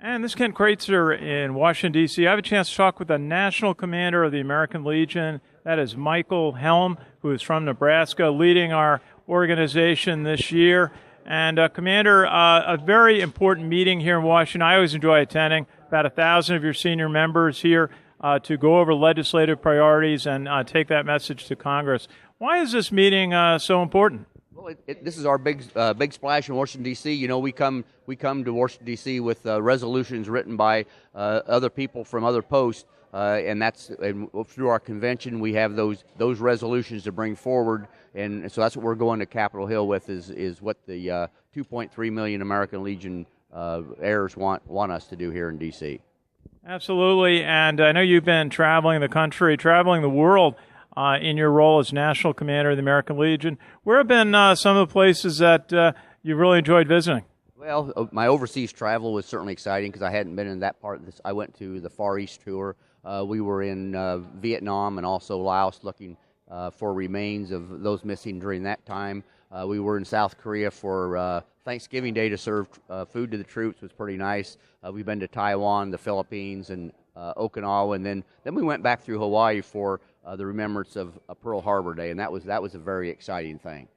And this is Ken Kraetzer in Washington, D.C. I have a chance to talk with the National Commander of the American Legion. That is Michael Helm, who is from Nebraska, leading our organization this year. And Commander, a very important meeting here in Washington. I always enjoy attending. About 1,000 of your senior members here to go over legislative priorities and take that message to Congress. Why is this meeting so important? Well, this is our big splash in Washington, D.C. You know, we come to Washington, D.C. with resolutions written by other people from other posts, and through our convention we have those resolutions to bring forward, and so that's what we're going to Capitol Hill with is what the 2.3 million American Legion heirs want us to do here in D.C. Absolutely, and I know you've been traveling the country, traveling the world. In your role as National Commander of the American Legion. Where have been some of the places that you've really enjoyed visiting? Well, my overseas travel was certainly exciting because I hadn't been in that part of this. I went to the Far East tour. We were in Vietnam and also Laos looking for remains of those missing during that time. We were in South Korea for Thanksgiving Day to serve food to the troops. It was pretty nice. We've been to Taiwan, the Philippines, and Okinawa, and then we went back through Hawaii for the remembrance of Pearl Harbor Day, and that was a very exciting thing.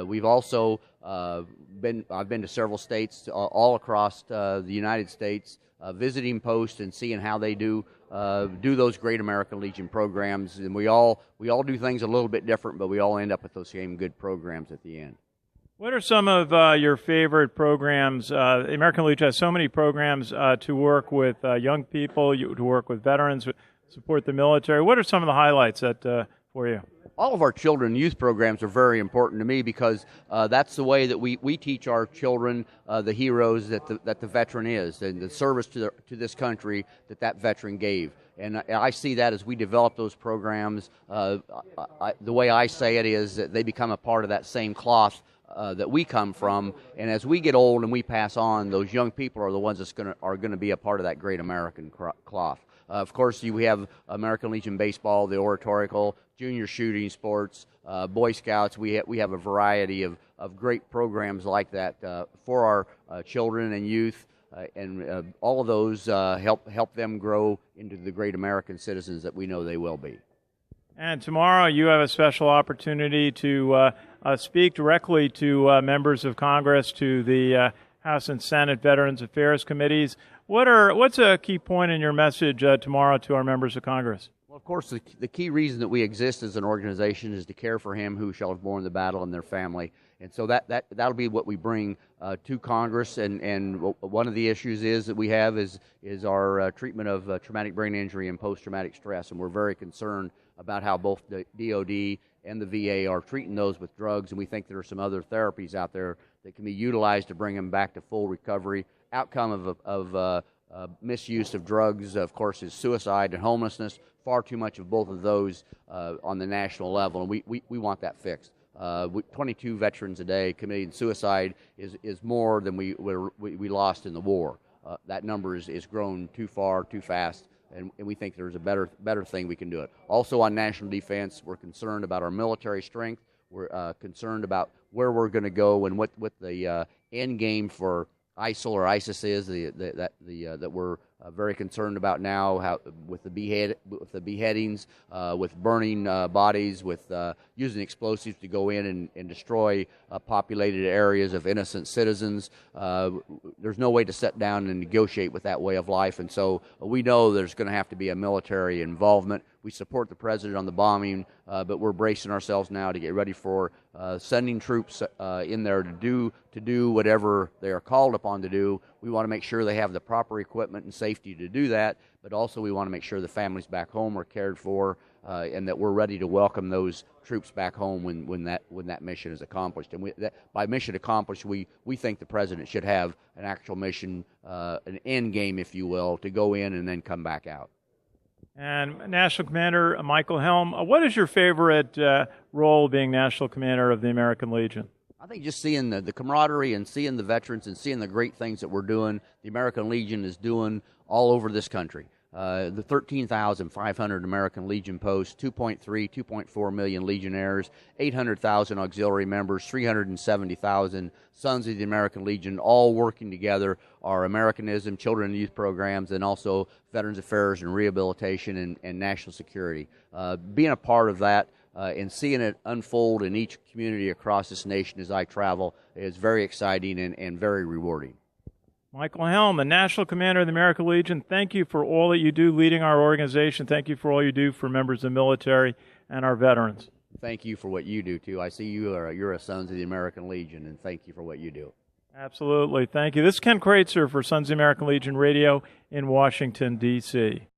We've also I've been to several states all across the United States, visiting posts and seeing how they do those great American Legion programs, and we all do things a little bit different, but we all end up with those same good programs at the end. What are some of your favorite programs? The American Legion has so many programs to work with young people, to work with veterans, support the military. What are some of the highlights for you? All of our children and youth programs are very important to me because that's the way that we teach our children the heroes that the veteran is and the service to this country that veteran gave. And I see that as we develop those programs, the way I say it is that they become a part of that same cloth that we come from, and as we get old and we pass on, those young people are the ones that are going to be a part of that great American cloth. Of course, we have American Legion baseball, the oratorical, junior shooting sports, Boy Scouts. We have a variety of great programs like that for our children and youth, and all of those help them grow into the great American citizens that we know they will be. And tomorrow you have a special opportunity to speak directly to members of Congress, to the House and Senate Veterans Affairs Committees. What's a key point in your message tomorrow to our members of Congress? Well, of course, the key reason that we exist as an organization is to care for him who shall have borne the battle and their family. And so that'll be what we bring to Congress. And one of the issues that we have is our treatment of traumatic brain injury and post-traumatic stress. And we're very concerned about how both the DOD and the VA are treating those with drugs. And we think there are some other therapies out there that can be utilized to bring them back to full recovery. Outcome of misuse of drugs, of course, is suicide and homelessness. Far too much of both of those on the national level, and we want that fixed. 22 veterans a day committing suicide is more than we lost in the war. That number is grown too far, too fast, and we think there's a better thing we can do it. Also on national defense, we're concerned about our military strength. We're concerned about where we're going to go and what the end game for ISIL or ISIS is that we're very concerned about now, how with the beheadings, with burning bodies, with using explosives to go in and destroy populated areas of innocent citizens. There's no way to sit down and negotiate with that way of life, and so we know there's going to have to be a military involvement. We support the president on the bombing, but we're bracing ourselves now to get ready for sending troops in there to do whatever they are called upon to do. We want to make sure they have the proper equipment and safety to do that, but also we want to make sure the families back home are cared for and that we're ready to welcome those troops back home when that mission is accomplished. And by mission accomplished, we think the president should have an actual mission, an end game, if you will, to go in and then come back out. And National Commander Michael Helm, what is your favorite role being National Commander of the American Legion? I think just seeing the camaraderie and seeing the veterans and seeing the great things that we're doing, the American Legion is doing all over this country. the 13,500 American Legion posts, 2.4 million Legionnaires, 800,000 auxiliary members, 370,000 Sons of the American Legion, all working together, our Americanism, children and youth programs, and also Veterans Affairs and Rehabilitation and National Security. Being a part of that and seeing it unfold in each community across this nation as I travel is very exciting and very rewarding. Michael Helm, the National Commander of the American Legion, thank you for all that you do leading our organization. Thank you for all you do for members of the military and our veterans. Thank you for what you do, too. I see you're a Sons of the American Legion, and thank you for what you do. Absolutely. Thank you. This is Ken Kraetzer for Sons of the American Legion Radio in Washington, D.C.